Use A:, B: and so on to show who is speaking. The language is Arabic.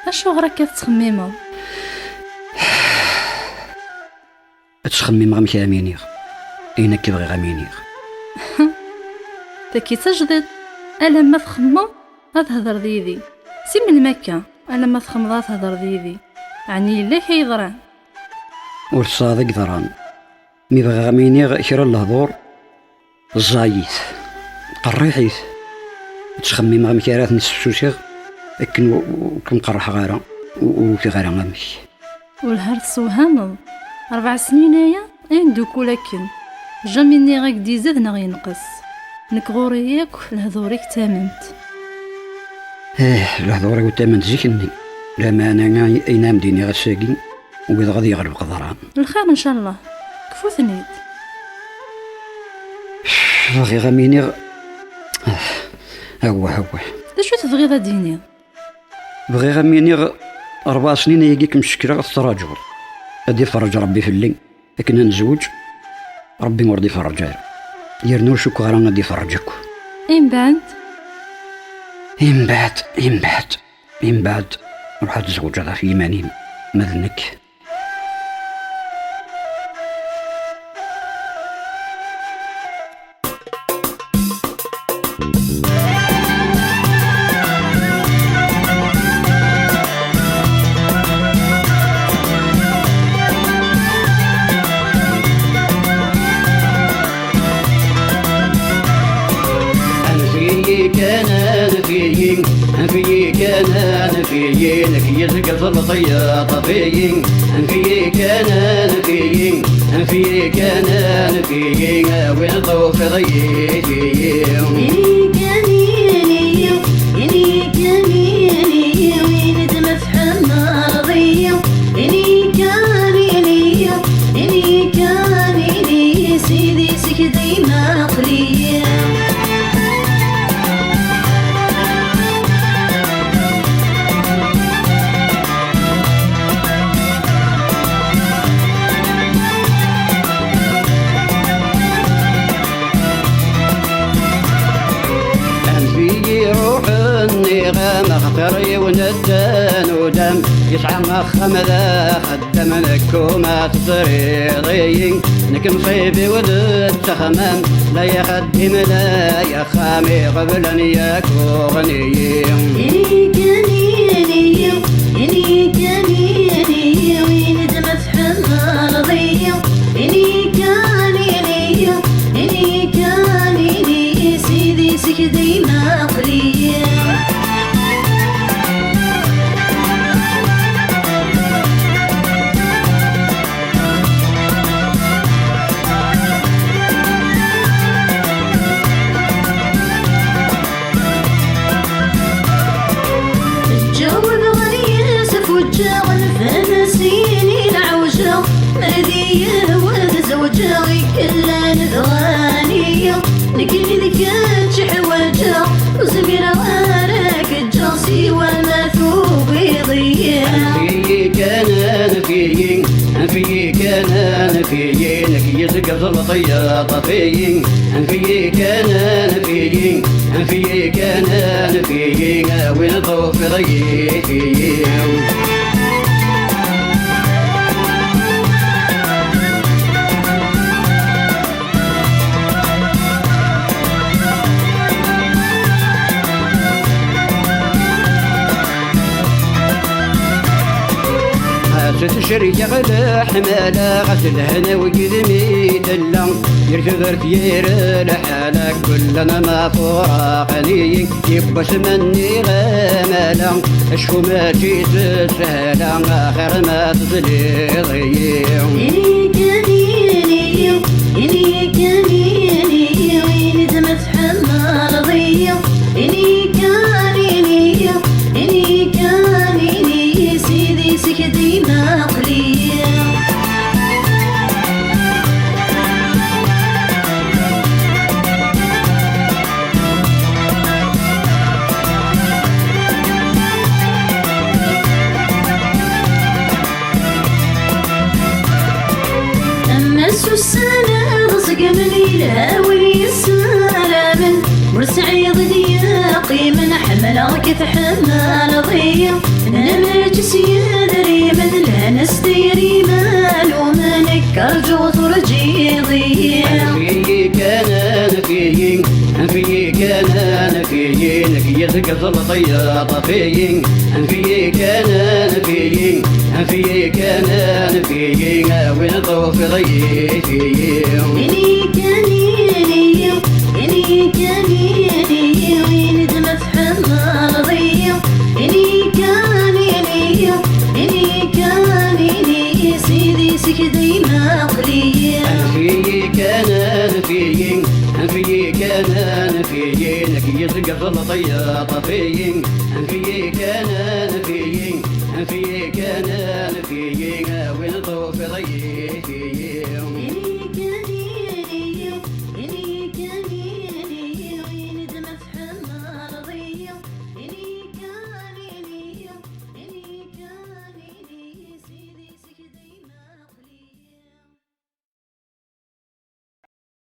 A: اشو راك تخمموا؟
B: تخمم غمك امينيغ اين كيبغي غامينيغ
A: تاكي تجدد الا ما تخمم غتهضر ديدي سي من مكة الا ما تخمم تهضر ديدي عني لا كيضران
B: والصادق ضران مي بغى غامينيغ كرا الهضور الزايت قريحيت تخمم غمك راه نسفسوسيغ لكن كنقرح غيره وفي غيره غامك
A: والهرت سوهانض 4 سنين هيا عندك ولكن جاميني غاك دي زاد ينقص نكغوري ياك الهضوريك تامنت
B: الهضوري وتامنت زيكني لا ما انا اينام ديني غساقي وإذا غادي يغلب قدران
A: الخير ان شاء الله كفو ثنيد
B: باغي غاميني هو
A: شو تبغي غا ديني
B: بغي غاميني 4 سنين يجيك مشكلة غتراجع غادي يفرج ربي في الليل لكن نزوج ربي مرضي يفرج يرنو شكو غير غادي يفرجك من بعد نروح نتزوج هذا في ايماني مذنك
C: لك يزق الطياطة فيين فيك أنا فيين فيك أنا فيين وين طوف ضيين وين تمسح النار ضيين سيدي سكتي ما قليل مختاري وندان ودم يسعى مخم ذا خدم نكوما تصريضي نك مصيبي ودد تخمم لا يخدم لا يخامي قبل ان يكوني وين تمسح النار ضيق سيدي سكدي ما قليل كلا نذوانية نكني ذكات شحواجة وزميرة غارك الجنسي والمثوب يضيع فيك أنا فيين لك يزق الطياطة فيين فيك أنا فيين وين طوف ضيين تشري غدا حمالة غسل هنا وقدمي دلا يرجع ثير لحالك كلنا ما فراقني يبس مني غمالا اشكو ما جيت سهلا اخر ما تظلي وين تمسح النار ضيق سيدي سكتي ما قليل أما السوسانة رزق من الهاوي السلام مرسعي ضيقي من حمل كيف حمل ضيق انا ما جسي ذري من لا نستيري مال ومنك ارجو ترجي ضيع
B: فيك انا فيك فيك انا فيك لك يزق الطياط فيك فيك انا فيك فيك انا فيك وين طوف ضيق فيك
C: إني كانيني إني كانيني وين دمت حمال ضيع إني كانيني إني كانيني سيدي سكدي ما قليل
B: فيك انا فيك فيك انا فيك لك يزق الطياط فيك فيك انا فيك فيك انا فيك وين طوف ضيق